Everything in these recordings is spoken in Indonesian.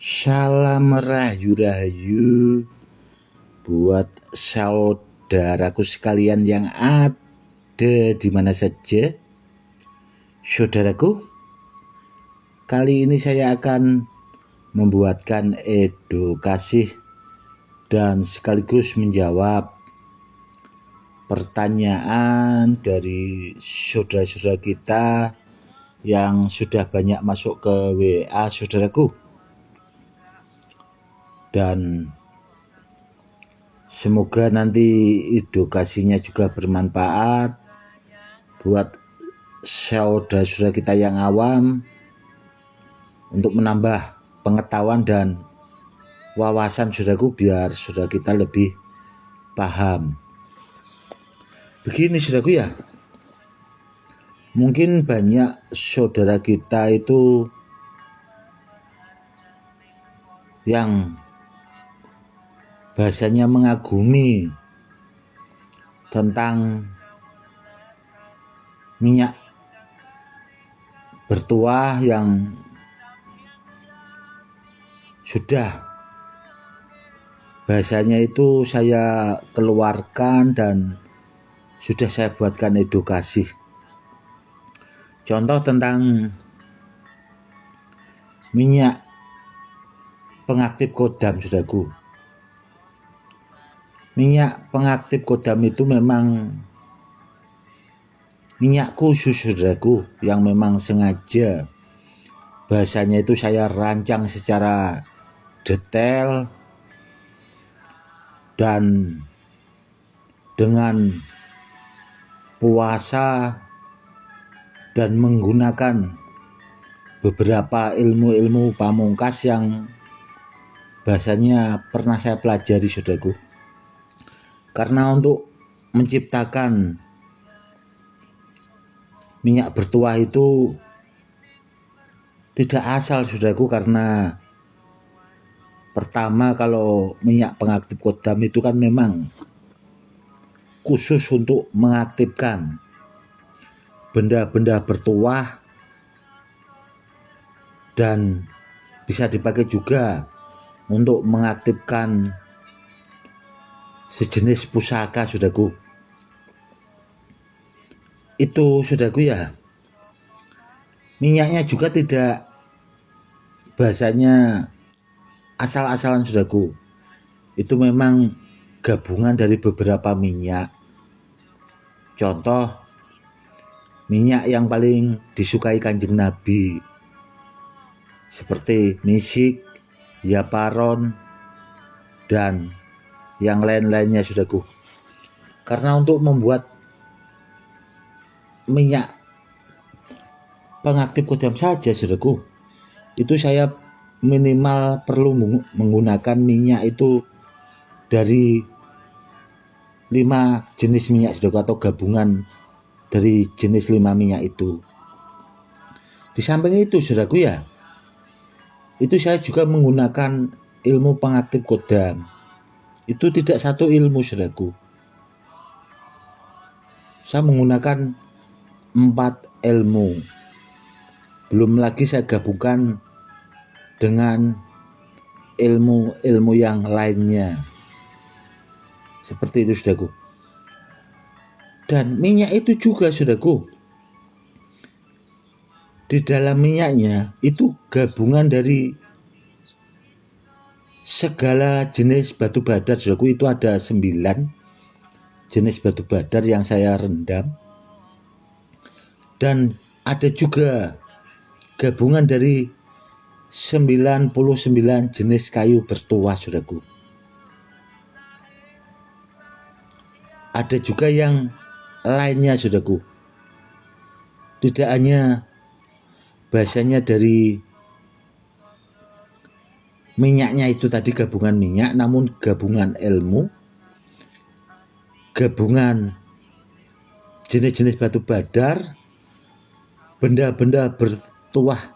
Salam rahayu-rahayu buat saudaraku sekalian yang ada di mana saja. Saudaraku, kali ini saya akan membuatkan edukasi dan sekaligus menjawab pertanyaan dari saudara-saudara kita yang sudah banyak masuk ke WA saudaraku. Dan semoga nanti edukasinya juga bermanfaat buat saudara-saudara kita yang awam untuk menambah pengetahuan dan wawasan saudaraku, biar saudara kita lebih paham. Begini saudaraku ya, mungkin banyak saudara kita itu yang bahasanya mengagumi tentang minyak bertuah yang sudah bahasanya itu saya keluarkan dan sudah saya buatkan edukasi. Contoh tentang minyak pengaktif kodam saudaraku. Minyak pengaktif kodam itu memang minyak khusus saudaraku, yang memang sengaja bahasanya itu saya rancang secara detail dan dengan puasa dan menggunakan beberapa ilmu-ilmu pamungkas yang bahasanya pernah saya pelajari saudaraku. Karena untuk menciptakan minyak bertuah itu tidak asal saudaraku, karena pertama kalau minyak pengaktif kodam itu kan memang khusus untuk mengaktifkan benda-benda bertuah dan bisa dipakai juga untuk mengaktifkan sejenis pusaka saudaraku. Itu saudaraku ya. Minyaknya juga tidak bahasanya asal-asalan saudaraku. Itu memang gabungan dari beberapa minyak. Contoh minyak yang paling disukai Kanjeng Nabi seperti misik, yaparon, dan yang lain-lainnya saudaraku. Karena untuk membuat minyak pengaktif kodam saja saudaraku, itu saya minimal perlu menggunakan minyak itu dari 5 jenis minyak saudaraku, atau gabungan dari jenis 5 minyak itu. Di samping itu saudaraku ya, itu saya juga menggunakan ilmu pengaktif kodam. Itu tidak satu ilmu saudaraku, saya menggunakan 4 ilmu. Belum lagi saya gabungkan dengan ilmu-ilmu yang lainnya. Seperti itu saudaraku. Dan minyak itu juga saudaraku, di dalam minyaknya itu gabungan dari segala jenis batu badar saudaraku. Itu ada 9 jenis batu badar yang saya rendam. Dan ada juga gabungan dari 99 jenis kayu bertuah saudaraku. Ada juga yang lainnya saudaraku. Tidak hanya bahasanya dari minyaknya itu tadi gabungan minyak, namun gabungan ilmu, gabungan jenis-jenis batu badar, benda-benda bertuah,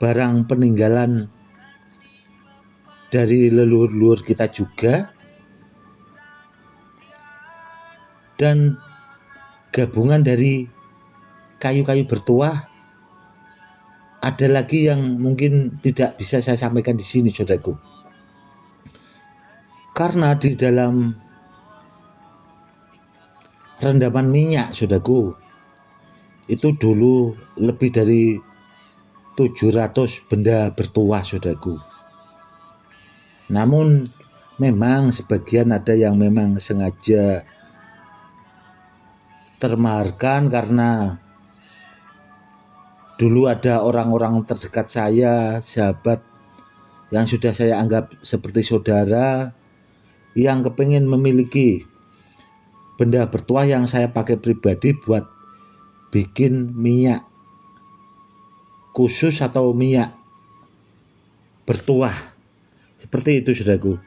barang peninggalan dari leluhur-leluhur kita juga, dan gabungan dari kayu-kayu bertuah ada lagi yang mungkin tidak bisa saya sampaikan di sini, saudaraku. Karena di dalam rendaman minyak, saudaraku, itu dulu lebih dari 700 benda bertuah, saudaraku. Namun memang sebagian ada yang memang sengaja termaharkan karena dulu ada orang-orang terdekat saya, sahabat yang sudah saya anggap seperti saudara, yang kepingin memiliki benda bertuah yang saya pakai pribadi buat bikin minyak khusus atau minyak bertuah. Seperti itu, saudaraku.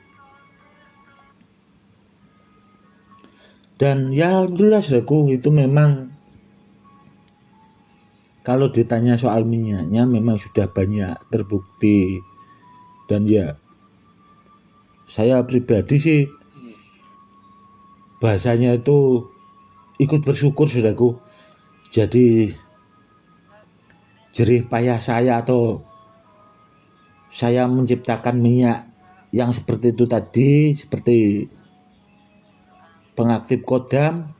Dan ya alhamdulillah, saudaraku, itu memang kalau ditanya soal minyaknya memang sudah banyak terbukti. Dan ya saya pribadi sih bahasanya itu ikut bersyukur, saudaraku. Jadi jerih payah saya atau saya menciptakan minyak yang seperti itu tadi, seperti pengaktif kodam,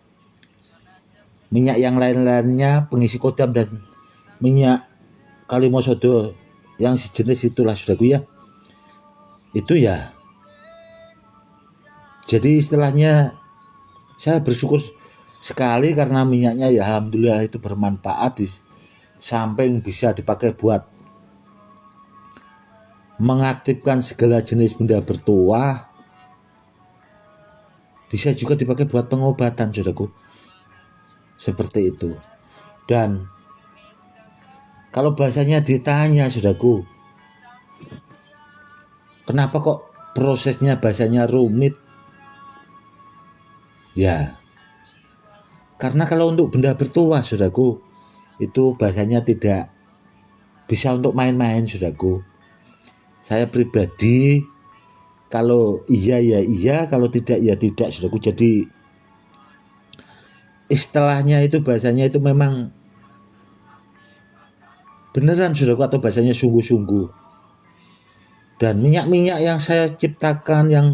minyak yang lain-lainnya, pengisi kodam, dan minyak kalimosodo yang sejenis itulah, saudaraku ya. Itu ya. Jadi istilahnya saya bersyukur sekali karena minyaknya ya alhamdulillah itu bermanfaat, di samping bisa dipakai buat mengaktifkan segala jenis benda bertuah, bisa juga dipakai buat pengobatan, saudaraku. Seperti itu. Dan kalau bahasanya ditanya, saudaraku, kenapa kok prosesnya bahasanya rumit? Ya, karena kalau untuk benda bertuah, saudaraku, itu bahasanya tidak bisa untuk main-main, saudaraku. Saya pribadi kalau iya ya iya, kalau tidak ya tidak, saudaraku. Jadi istilahnya itu bahasanya itu memang beneran, saudaraku, atau bahasanya sungguh-sungguh. Dan minyak-minyak yang saya ciptakan, yang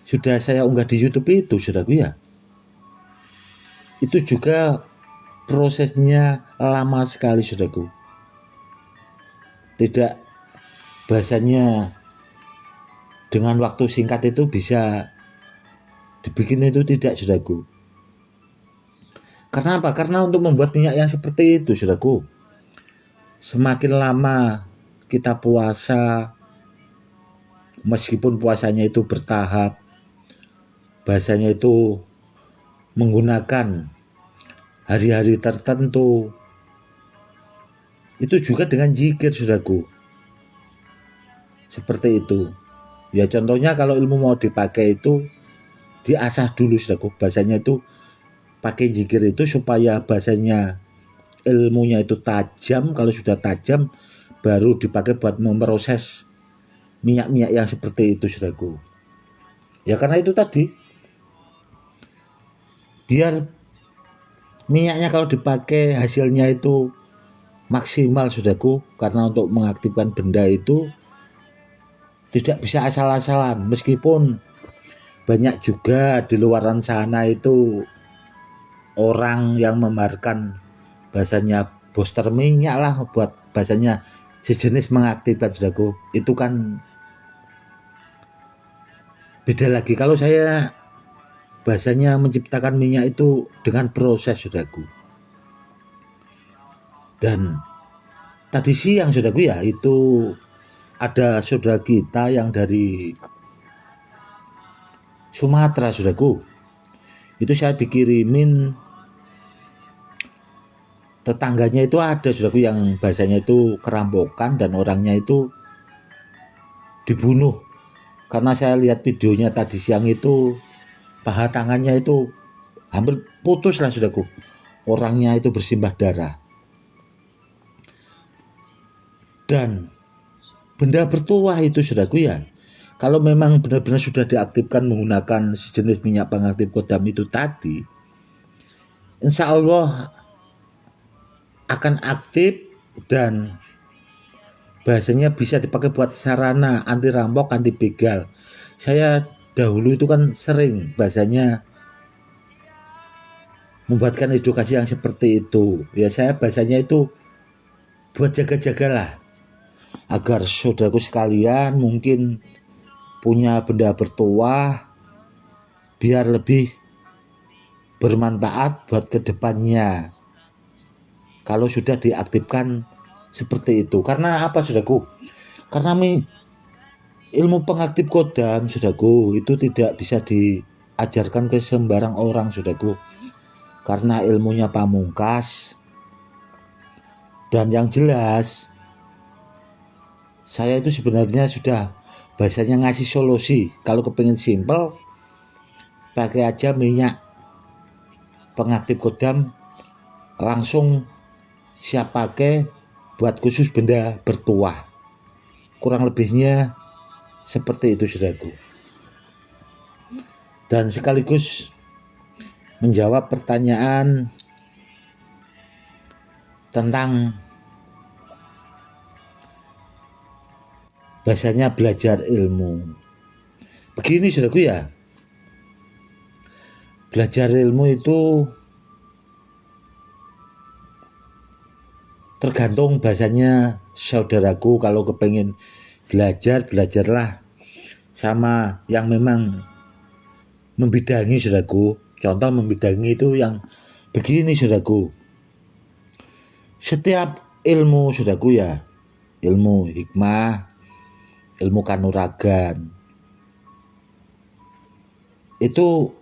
sudah saya unggah di YouTube itu, saudaraku ya, itu juga prosesnya lama sekali, saudaraku. Tidak bahasanya dengan waktu singkat itu bisa dibikin, itu tidak, saudaraku. Karena apa? Karena untuk membuat minyak yang seperti itu, saudaraku, semakin lama kita puasa, meskipun puasanya itu bertahap, bahasanya itu menggunakan hari-hari tertentu, itu juga dengan zikir, saudaraku. Seperti itu. Ya contohnya kalau ilmu mau dipakai itu diasah dulu, saudaraku. Bahasanya itu pakai zikir itu supaya bahasanya ilmunya itu tajam. Kalau sudah tajam baru dipakai buat memproses minyak-minyak yang seperti itu, saudaraku. Ya karena itu tadi, biar minyaknya kalau dipakai hasilnya itu maksimal, saudaraku. Karena untuk mengaktifkan benda itu tidak bisa asal-asalan. Meskipun banyak juga di luaran sana itu orang yang memamerkan bahasanya booster minyak lah, buat bahasanya sejenis mengaktifkan, saudaraku. Itu kan beda lagi. Kalau saya bahasanya menciptakan minyak itu dengan proses, saudaraku. Dan tadi siang, saudaraku ya, itu ada saudara kita yang dari Sumatera, saudaraku. Itu saya dikirimin, tetangganya itu ada, saudaraku, yang bahasanya itu kerampokan dan orangnya itu dibunuh. Karena saya lihat videonya tadi siang itu paha tangannya itu hampir putus lah, saudaraku. Orangnya itu bersimbah darah. Dan benda bertuah itu, saudaraku ya, kalau memang benar-benar sudah diaktifkan menggunakan sejenis minyak pengaktif kodam itu tadi, insya Allah akan aktif dan bahasanya bisa dipakai buat sarana anti rampok, anti begal. Saya dahulu itu kan sering bahasanya membuatkan edukasi yang seperti itu. Ya saya bahasanya itu buat jaga-jagalah agar saudaraku sekalian mungkin punya benda bertuah biar lebih bermanfaat buat kedepannya kalau sudah diaktifkan seperti itu. Karena apa saudaraku? Karena ilmu pengaktif kodam saudaraku itu tidak bisa diajarkan ke sembarang orang saudaraku, karena ilmunya pamungkas. Dan yang jelas saya itu sebenarnya sudah bahasanya ngasih solusi. Kalau kepingin simple, pakai aja minyak pengaktif kodam, langsung siap pakai buat khusus benda bertuah. Kurang lebihnya seperti itu saudaraku. Dan sekaligus menjawab pertanyaan tentang bahasanya belajar ilmu. Begini saudaraku ya, belajar ilmu itu tergantung bahasanya saudaraku. Kalau kepengen belajar, belajarlah sama yang memang membidangi saudaraku. Contoh membidangi itu yang begini saudaraku. Setiap ilmu saudaraku ya, ilmu hikmah, ilmu kanuragan, itu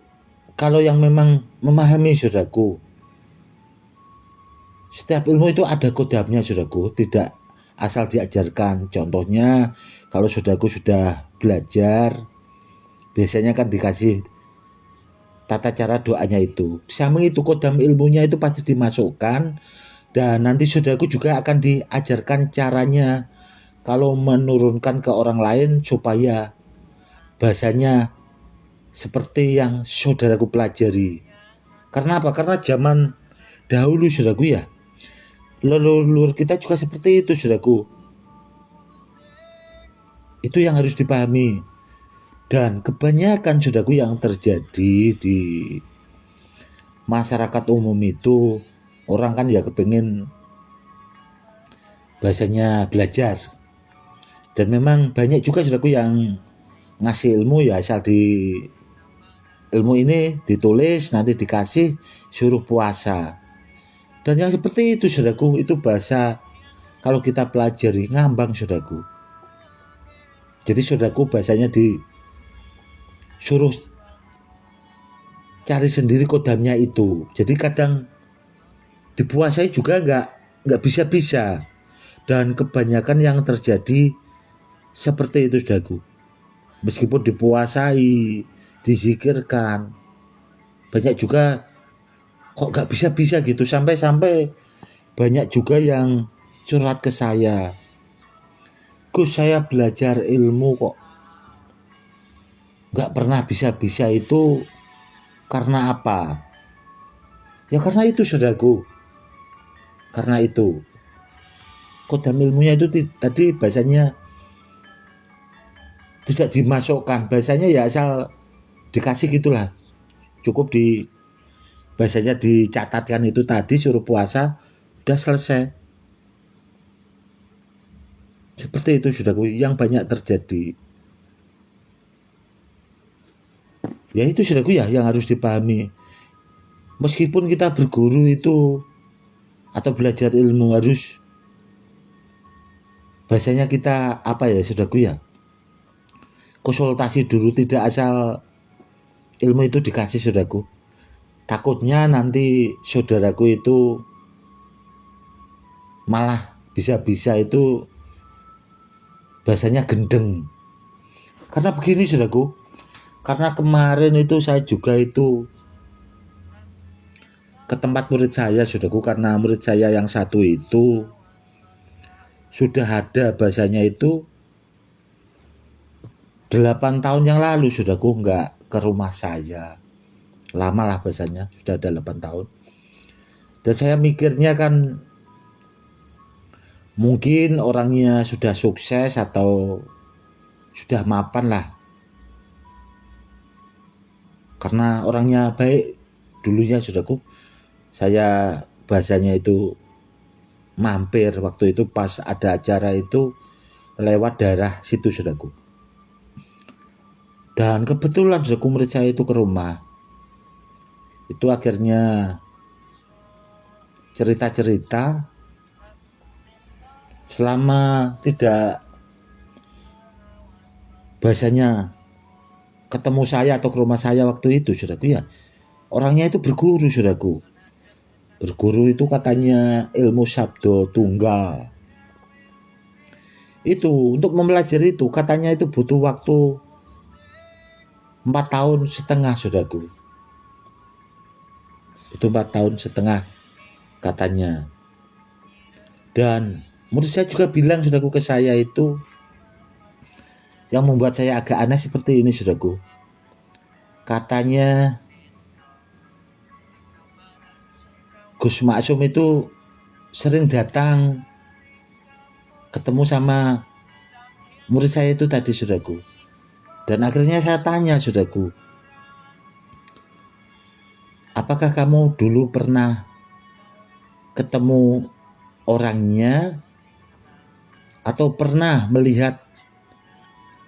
kalau yang memang memahami saudaraku, setiap ilmu itu ada kodamnya saudaraku, tidak asal diajarkan. Contohnya kalau saudaraku sudah belajar, biasanya kan dikasih tata cara doanya itu. Di samping itu kodam ilmunya itu pasti dimasukkan, dan nanti saudaraku juga akan diajarkan caranya kalau menurunkan ke orang lain supaya bahasanya seperti yang saudaraku pelajari. Karena apa? Karena zaman dahulu saudaraku ya, leluhur kita juga seperti itu saudaraku. Itu yang harus dipahami. Dan kebanyakan saudaraku yang terjadi di masyarakat umum itu, orang kan ya kepengen bahasanya belajar. Dan memang banyak juga saudaraku yang ngasih ilmu ya asal di ilmu ini ditulis nanti dikasih suruh puasa. Dan yang seperti itu saudaraku, itu bahasa kalau kita pelajari ngambang saudaraku. Jadi saudaraku bahasanya disuruh cari sendiri kodamnya itu. Jadi kadang dipuasai juga nggak bisa-bisa. Dan kebanyakan yang terjadi seperti itu saudaraku. Meskipun dipuasai, dizikirkan, banyak juga kok nggak bisa-bisa gitu. Sampai banyak juga yang curhat ke saya, Gus, saya belajar ilmu kok nggak pernah bisa-bisa, itu karena apa? Ya karena itu saudaraku, karena itu kodam ilmunya itu tadi bahasanya tidak dimasukkan, bahasanya ya asal dikasih gitulah, cukup di bahasanya dicatatkan itu tadi suruh puasa, udah selesai. Seperti itu saudaraku yang banyak terjadi. Ya itu saudaraku ya yang harus dipahami. Meskipun kita berguru itu atau belajar ilmu, harus bahasanya kita apa ya saudaraku ya, konsultasi dulu, tidak asal ilmu itu dikasih saudaraku. Takutnya nanti saudaraku itu malah bisa-bisa itu bahasanya gendeng. Karena begini saudaraku, karena kemarin itu saya juga itu ke tempat murid saya saudaraku, karena murid saya yang satu itu sudah ada bahasanya itu 8 tahun yang lalu saudaraku nggak ke rumah saya. Lama lah bahasanya, sudah ada 8 tahun. Dan saya mikirnya kan Mungkin orangnya sudah sukses atau sudah mapan lah, karena orangnya baik dulunya saudaraku. Saya bahasanya itu mampir waktu itu pas ada acara itu lewat daerah situ saudaraku. Dan kebetulan saudaraku murid saya itu ke rumah. Itu akhirnya cerita-cerita selama tidak bahasanya ketemu saya atau ke rumah saya waktu itu saudaraku ya. Orangnya itu berguru saudaraku. Berguru itu katanya ilmu sabdo tunggal. Itu untuk mempelajari itu katanya itu butuh waktu 4 tahun setengah saudaraku. Itu 4 tahun setengah katanya. Dan murid saya juga bilang saudaraku ke saya itu, yang membuat saya agak aneh seperti ini saudaraku. Katanya Gus Maksum itu sering datang ketemu sama murid saya itu tadi saudaraku. Dan akhirnya saya tanya saudaraku, apakah kamu dulu pernah ketemu orangnya atau pernah melihat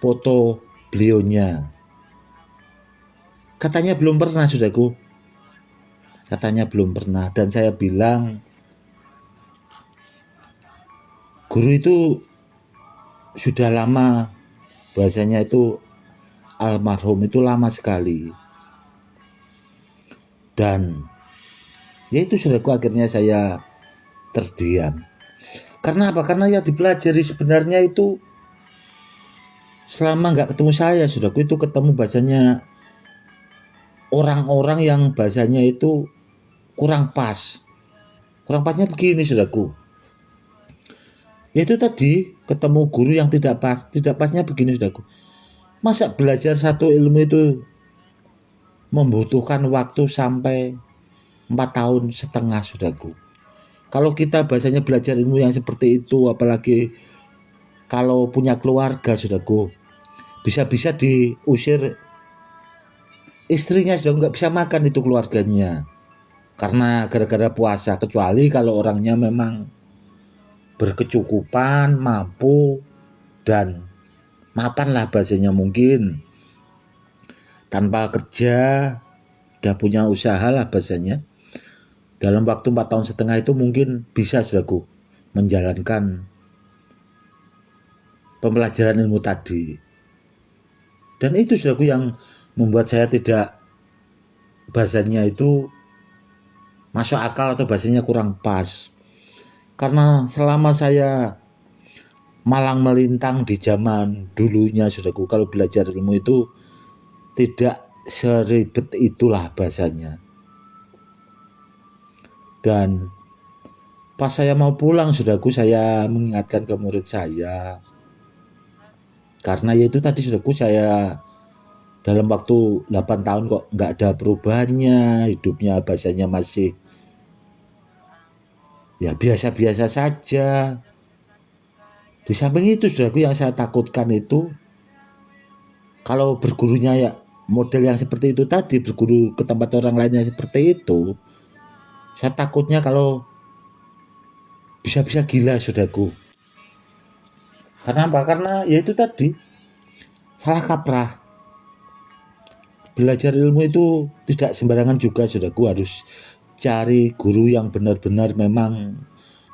foto beliaunya? Katanya belum pernah saudaraku. Katanya belum pernah. Dan saya bilang, guru itu sudah lama, bahasanya itu almarhum itu lama sekali. Dan ya itu saudaraku, akhirnya saya terdiam. Karena apa? Karena yang dipelajari sebenarnya itu selama nggak ketemu saya saudaraku, itu ketemu bahasanya orang-orang yang bahasanya itu kurang pas. Kurang pasnya begini saudaraku, yaitu tadi ketemu guru yang tidak pasnya begini saudaraku. Masa belajar satu ilmu itu membutuhkan waktu sampai 4 tahun setengah saudaraku. Kalau kita bahasanya belajar ilmu yang seperti itu, apalagi kalau punya keluarga saudaraku, bisa-bisa diusir istrinya, sudah nggak bisa makan itu keluarganya karena gara-gara puasa. Kecuali kalau orangnya memang berkecukupan, mampu, dan mapan lah bahasanya, mungkin tanpa kerja udah punya usaha lah bahasanya. Dalam waktu 4 tahun setengah itu mungkin bisa saudaraku menjalankan pembelajaran ilmu tadi. Dan itu saudaraku yang membuat saya tidak bahasanya itu masuk akal atau bahasanya kurang pas. Karena selama saya malang melintang di zaman dulunya saudaraku, kalau belajar ilmu itu tidak seribet itulah bahasanya. Dan pas saya mau pulang saudaraku, saya mengingatkan ke murid saya, karena yaitu tadi saudaraku, saya dalam waktu 8 tahun kok nggak ada perubahannya, hidupnya bahasanya masih ya biasa-biasa saja. Di samping itu saudaraku, yang saya takutkan itu kalau bergurunya ya model yang seperti itu tadi, berguru ke tempat orang lainnya seperti itu, saya takutnya kalau bisa-bisa gila saudaraku. Karena apa? Karena ya itu tadi, salah kaprah. Belajar ilmu itu tidak sembarangan juga saudaraku, harus cari guru yang benar-benar memang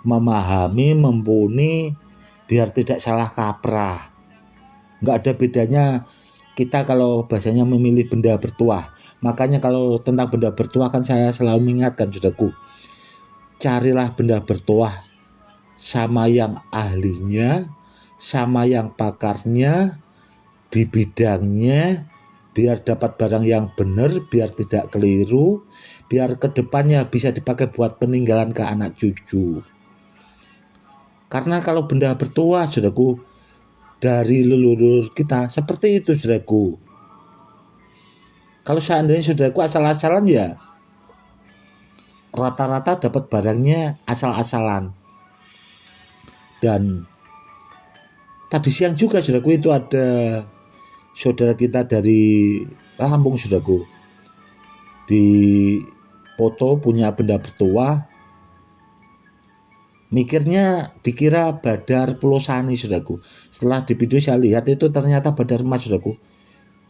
memahami, mumpuni, biar tidak salah kaprah. Nggak ada bedanya kita kalau bahasanya memilih benda bertuah. Makanya kalau tentang benda bertuah kan saya selalu mengingatkan saudaraku, carilah benda bertuah sama yang ahlinya, sama yang pakarnya di bidangnya, biar dapat barang yang benar, biar tidak keliru, biar kedepannya bisa dipakai buat peninggalan ke anak cucu. Karena kalau benda bertuah saudaraku, dari leluhur kita seperti itu saudaraku. Kalau seandainya saudaraku asal-asalan, ya rata-rata dapat barangnya asal-asalan. Dan tadi siang juga saudaraku itu ada saudara kita dari Lampung saudaraku, di foto punya benda bertuah, mikirnya dikira Badar Pulosani saudaraku. Setelah di video saya lihat itu ternyata Badar Mas saudaraku.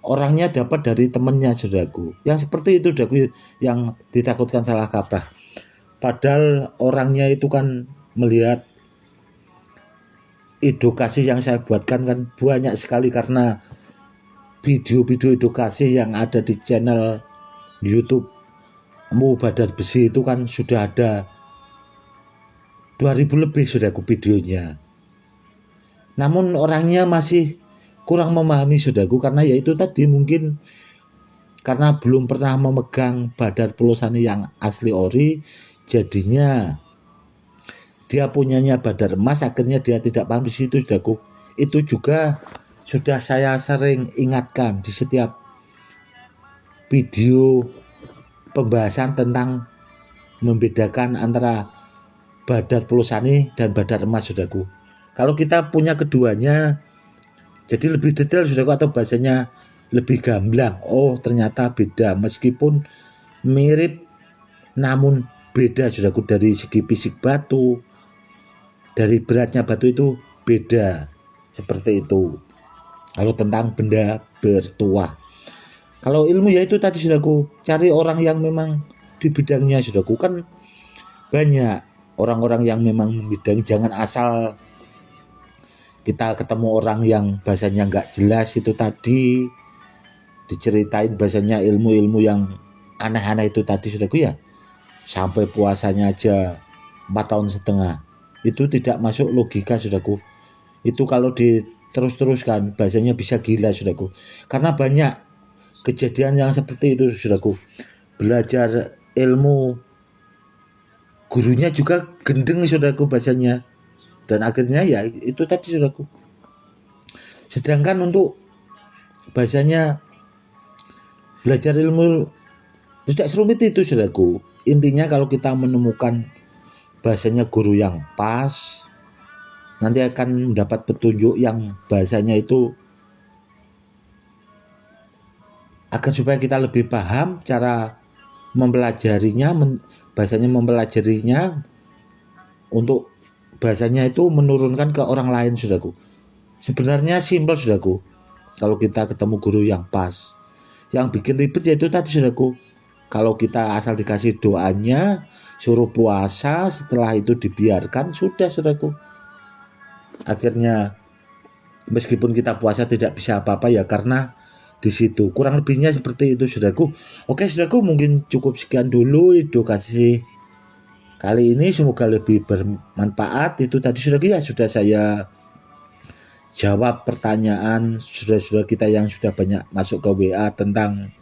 Orangnya dapat dari temannya saudaraku. Yang seperti itu saudaraku, yang ditakutkan salah kaprah. Padahal orangnya itu kan melihat edukasi yang saya buatkan kan banyak sekali, karena video-video edukasi yang ada di channel YouTube Mu Badar Besi itu kan sudah ada 2000 lebih saudaraku videonya. Namun orangnya masih kurang memahami saudaraku, karena yaitu tadi mungkin karena belum pernah memegang Badar Pulosani yang asli ori, jadinya dia punyanya Badar emas, akhirnya dia tidak paham di situ saudaraku. Itu juga sudah saya sering ingatkan di setiap video pembahasan tentang membedakan antara Badar Pulosani dan Badar emas saudaraku. Kalau kita punya keduanya jadi lebih detail saudaraku, atau bahasanya lebih gamblang. Oh ternyata beda, meskipun mirip namun beda saudaraku. Dari segi fisik batu, dari beratnya batu itu beda, seperti itu. Kalau tentang benda bertuah, kalau ilmu ya itu tadi saudaraku, cari orang yang memang di bidangnya saudaraku. Kan banyak orang-orang yang memang membidangi, jangan asal kita ketemu orang yang bahasanya nggak jelas itu tadi, diceritain bahasanya ilmu-ilmu yang aneh-aneh itu tadi saudaraku ya, sampai puasanya aja 4,5 tahun, itu tidak masuk logika saudaraku. Itu kalau diterus-teruskan bahasanya bisa gila saudaraku, karena banyak kejadian yang seperti itu saudaraku. Belajar ilmu gurunya juga gendeng saudaraku bahasanya, dan akhirnya ya itu tadi saudaraku. Sedangkan untuk bahasanya belajar ilmu tidak serumit itu saudaraku. Intinya kalau kita menemukan bahasanya guru yang pas, nanti akan mendapat petunjuk yang bahasanya itu agar supaya kita lebih paham cara mempelajarinya, bahasanya mempelajarinya untuk bahasanya itu menurunkan ke orang lain saudaraku. Sebenarnya simpel saudaraku. Kalau kita ketemu guru yang pas, yang bikin ribet yaitu tadi saudaraku. Kalau kita asal dikasih doanya, suruh puasa, setelah itu dibiarkan, sudah saudaraku. Akhirnya meskipun kita puasa tidak bisa apa-apa ya, karena di situ kurang lebihnya seperti itu saudaraku. Oke saudaraku, mungkin cukup sekian dulu edukasi kali ini, semoga lebih bermanfaat. Itu tadi saudaraku ya, sudah saya jawab pertanyaan saudara-saudara kita yang sudah banyak masuk ke WA tentang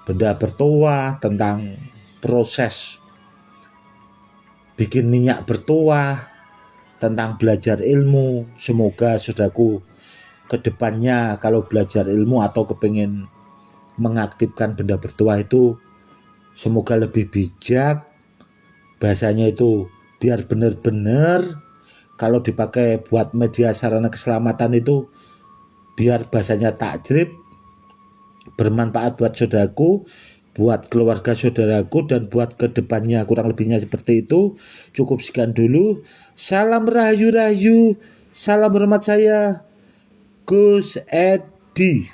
benda bertuah, tentang proses bikin minyak bertuah, tentang belajar ilmu. Semoga saudaraku kedepannya kalau belajar ilmu atau kepingin mengaktifkan benda bertuah itu, semoga lebih bijak bahasanya itu, biar benar-benar kalau dipakai buat media sarana keselamatan itu biar bahasanya takjrib, bermanfaat buat saudaraku, buat keluarga saudaraku, dan buat kedepannya. Kurang lebihnya seperti itu. Cukup sekian dulu. Salam rahayu-rahayu, salam hormat saya Gus Edi.